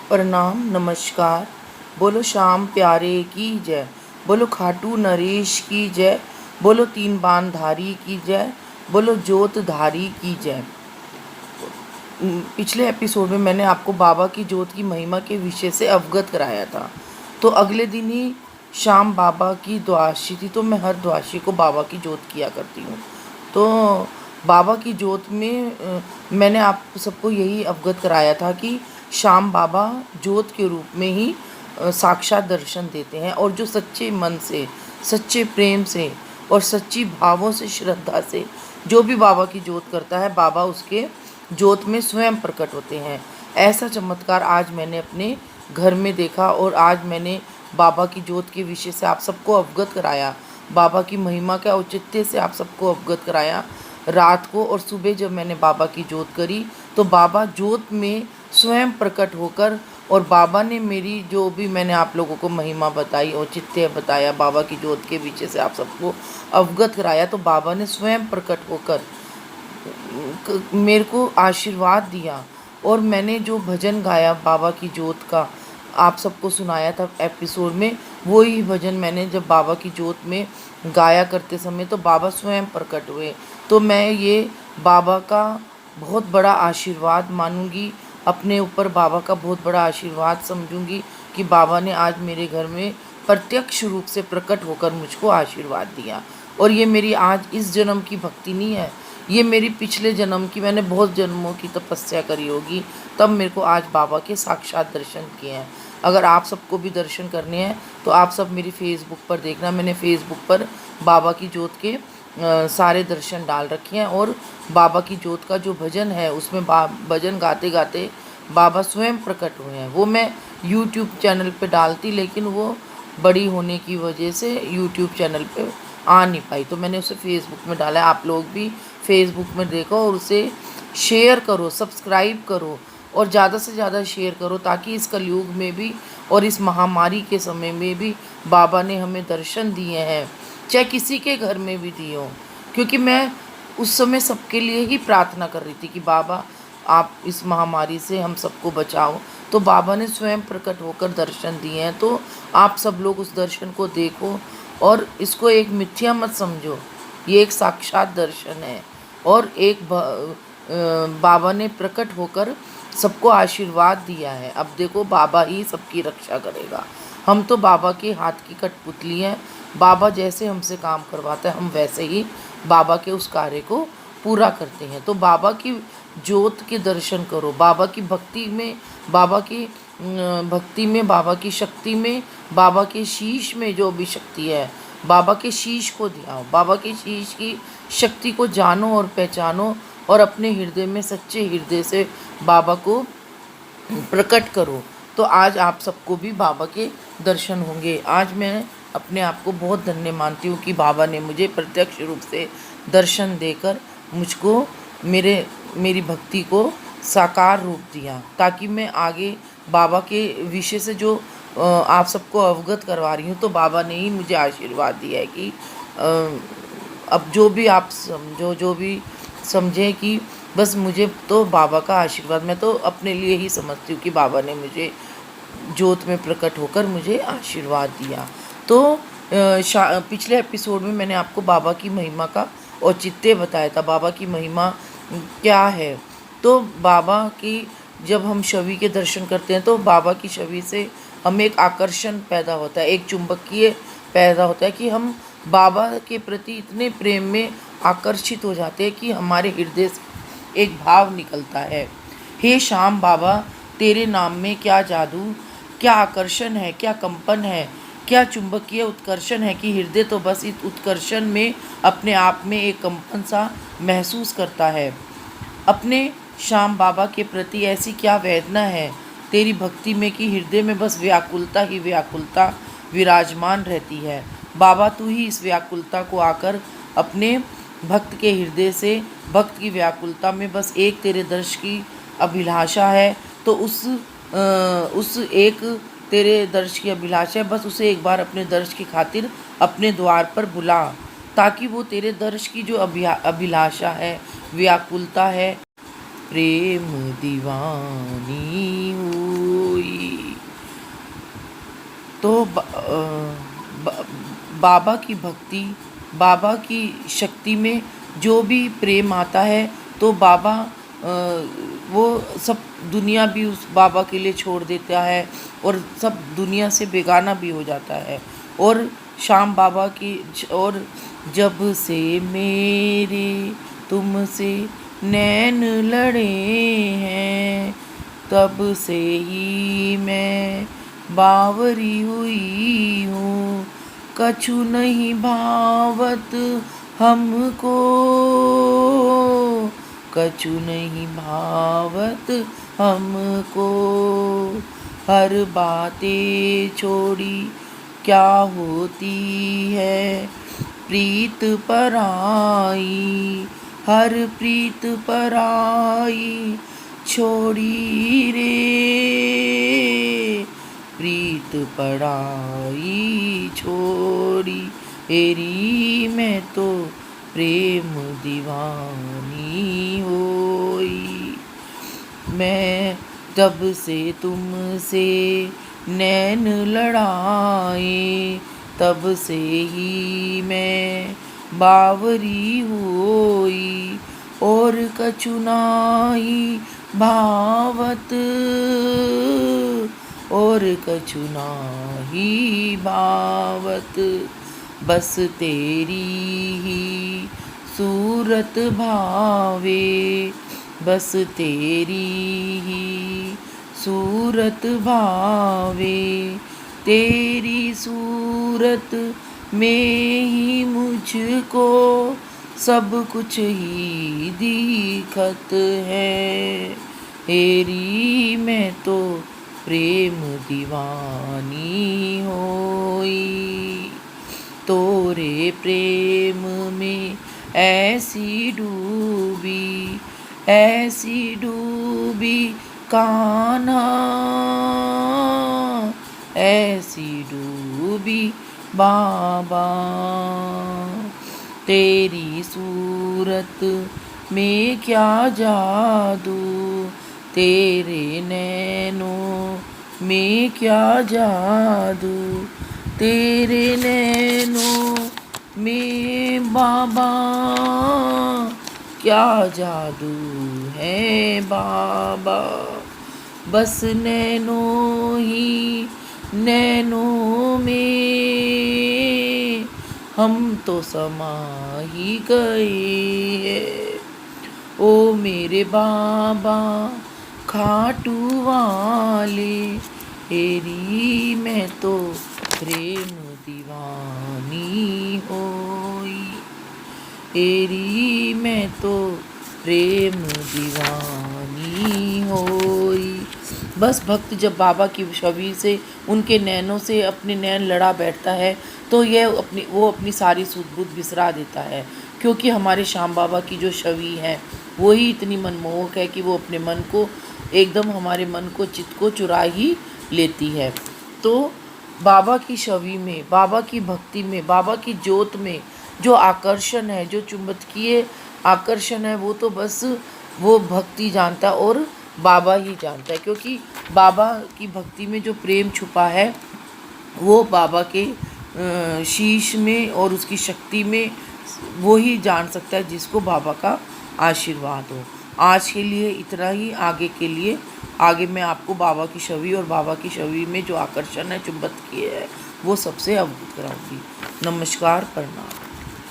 प्रणाम नमस्कार। बोलो श्याम प्यारे की जय। बोलो खाटू नरेश की जय। बोलो तीन बाण धारी की जय। बोलो जोत धारी की जय। पिछले एपिसोड में मैंने आपको बाबा की जोत की महिमा के विषय से अवगत कराया था। तो अगले दिन ही शाम बाबा की द्वादशी थी, तो मैं हर द्वादशी को बाबा की जोत किया करती हूँ। तो बाबा की जोत में मैंने आप सबको यही अवगत कराया था कि शाम बाबा जोत के रूप में ही साक्षात दर्शन देते हैं, और जो सच्चे मन से, सच्चे प्रेम से और सच्ची भावों से, श्रद्धा से जो भी बाबा की जोत करता है, बाबा उसके जोत में स्वयं प्रकट होते हैं। ऐसा चमत्कार आज मैंने अपने घर में देखा, और आज मैंने बाबा की जोत के विषय से आप सबको अवगत कराया, बाबा की महिमा के औचित्य से आप सबको अवगत कराया रात को। और सुबह जब मैंने बाबा की जोत करी तो बाबा जोत में स्वयं प्रकट होकर, और बाबा ने मेरी जो भी मैंने आप लोगों को महिमा बताई, औचित्य बताया, बाबा की जोत के विषय से आप सबको अवगत कराया, तो बाबा ने स्वयं प्रकट होकर मेरे को आशीर्वाद दिया। और मैंने जो भजन गाया बाबा की जोत का, आप सबको सुनाया था एपिसोड में, वो ही भजन मैंने जब बाबा की जोत में गाया करते समय तो बाबा स्वयं प्रकट हुए। तो मैं ये बाबा का बहुत बड़ा आशीर्वाद मानूंगी, अपने ऊपर बाबा का बहुत बड़ा आशीर्वाद समझूंगी कि बाबा ने आज मेरे घर में प्रत्यक्ष रूप से प्रकट होकर मुझको आशीर्वाद दिया। और ये मेरी आज इस जन्म की भक्ति नहीं है, ये मेरी पिछले जन्म की, मैंने बहुत जन्मों की तपस्या करी होगी, तब मेरे को आज बाबा के साक्षात दर्शन किए हैं। अगर आप सबको भी दर्शन करने हैं तो आप सब मेरी फेसबुक पर देखना, मैंने फेसबुक पर बाबा की जोत के सारे दर्शन डाल रखे हैं। और बाबा की जोत का जो भजन है उसमें भजन गाते गाते बाबा स्वयं प्रकट हुए हैं। वो मैं यूट्यूब चैनल पे डालती, लेकिन वो बड़ी होने की वजह से यूट्यूब चैनल पे आ नहीं पाई, तो मैंने उसे फेसबुक में डाला है। आप लोग भी फेसबुक में देखो और उसे शेयर करो, सब्सक्राइब करो, और ज़्यादा से ज़्यादा शेयर करो, ताकि इस कलयुग में भी और इस महामारी के समय में भी बाबा ने हमें दर्शन दिए हैं, चाहे किसी के घर में भी दिए हों। क्योंकि मैं उस समय सबके लिए ही प्रार्थना कर रही थी कि बाबा आप इस महामारी से हम सबको बचाओ, तो बाबा ने स्वयं प्रकट होकर दर्शन दिए हैं। तो आप सब लोग उस दर्शन को देखो, और इसको एक मिथ्या मत समझो, ये एक साक्षात दर्शन है। और बाबा ने प्रकट होकर सबको आशीर्वाद दिया है। अब देखो बाबा ही सबकी रक्षा करेगा, हम तो बाबा के हाथ की कठपुतली हैं। बाबा जैसे हमसे काम करवाता है हम वैसे ही बाबा के उस कार्य को पूरा करते हैं। तो बाबा की जोत के दर्शन करो, बाबा की भक्ति में, बाबा की भक्ति में, बाबा की शक्ति में, बाबा के शीश में जो भी शक्ति है, बाबा के शीश को ध्याओ, बाबा के शीश की शक्ति को जानो और पहचानो, और अपने हृदय में सच्चे हृदय से बाबा को प्रकट करो। तो आज आप सबको भी बाबा के दर्शन होंगे। आज मैं अपने आप को बहुत धन्य मानती हूँ कि बाबा ने मुझे प्रत्यक्ष रूप से दर्शन देकर मुझको मेरी भक्ति को साकार रूप दिया, ताकि मैं आगे बाबा के विषय से जो आप सबको अवगत करवा रही हूँ, तो बाबा ने ही मुझे आशीर्वाद दिया है कि अब जो भी आप समझो, जो भी समझें कि बस मुझे तो बाबा का आशीर्वाद, मैं तो अपने लिए ही समझती हूँ कि बाबा ने मुझे जोत में प्रकट होकर मुझे आशीर्वाद दिया। तो पिछले एपिसोड में मैंने आपको बाबा की महिमा का औचित्य बताया था, बाबा की महिमा क्या है। तो बाबा की जब हम छवि के दर्शन करते हैं तो बाबा की छवि से हमें एक आकर्षण पैदा होता है, एक चुंबकीय पैदा होता है कि हम बाबा के प्रति इतने प्रेम में आकर्षित हो जाते हैं कि हमारे हृदय से एक भाव निकलता है, हे श्याम बाबा तेरे नाम में क्या जादू, क्या आकर्षण है, क्या कंपन है, क्या चुंबकीय उत्कर्षण है कि हृदय तो बस इस उत्कर्षण में अपने आप में एक कंपन सा महसूस करता है। अपने श्याम बाबा के प्रति ऐसी क्या वेदना है तेरी भक्ति में कि हृदय में बस व्याकुलता ही व्याकुलता विराजमान रहती है। बाबा तू ही इस व्याकुलता को आकर अपने भक्त के हृदय से, भक्त की व्याकुलता में बस एक तेरे दर्श की अभिलाषा है, तो उस एक तेरे दर्श की अभिलाषा है, बस उसे एक बार अपने दर्श की खातिर अपने द्वार पर बुला, ताकि वो तेरे दर्श की जो अभिलाषा है, व्याकुलता है, प्रेम दीवानी हुई तो बाबा की भक्ति, बाबा की शक्ति में जो भी प्रेम आता है तो बाबा वो सब दुनिया भी उस बाबा के लिए छोड़ देता है और सब दुनिया से बेगाना भी हो जाता है। और श्याम बाबा की और जब से मेरे तुमसे नैन लड़े हैं, तब से ही मैं बावरी हुई हूँ, कछु नहीं भावत हमको, कछु नहीं भावत हमको। हर बातें छोड़ी क्या होती है प्रीत पराई, हर प्रीत पराई छोड़ी रे, प्रीत पराई छोड़ी। तेरी मैं तो प्रेम दीवानी होई, मैं तब से तुमसे नैन लड़ाए, तब से ही मैं बावरी होई, और कछु नाही भावत, और कछु नाही भावत, बस तेरी ही सूरत भावे, बस तेरी ही सूरत भावे, तेरी सूरत में ही मुझको सब कुछ ही दिखत है। तेरी मैं तो प्रेम दीवानी होई, तोरे प्रेम में ऐसी डूबी, ऐसी डूबी कान्हा, ऐसी डूबी बाबा। तेरी सूरत में क्या जादू, तेरे नैनों में क्या जादू, तेरे नैनों में बाबा क्या जादू है बाबा। बस नैनों ही नैनों में हम तो समा ही गए हैं। ओ मेरे बाबा खाटू वाले, तेरी मैं तो प्रेम दीवानी होई, तेरी मैं तो प्रेम दीवानी होई। बस भक्त जब बाबा की छवि से, उनके नैनों से अपने नैन लड़ा बैठता है तो वो अपनी सारी सूझ बूझ बिसरा देता है, क्योंकि हमारे श्याम बाबा की जो छवि है वो ही इतनी मनमोहक है कि वो अपने मन को एकदम, हमारे मन को, चित्त को चुरा ही लेती है। तो बाबा की छवि में, बाबा की भक्ति में, बाबा की ज्योत में जो आकर्षण है, जो चुंबकीय आकर्षण है, वो तो बस वो भक्ति जानता है और बाबा ही जानता है, क्योंकि बाबा की भक्ति में जो प्रेम छुपा है वो बाबा के शीश में और उसकी शक्ति में वो ही जान सकता है जिसको बाबा का आशीर्वाद हो। आज के लिए इतना ही, आगे मैं आपको बाबा की छवि और बाबा की छवि में जो आकर्षण है, चुंबकीय है, वो सबसे अवगत कराऊंगी। नमस्कार, प्रणाम।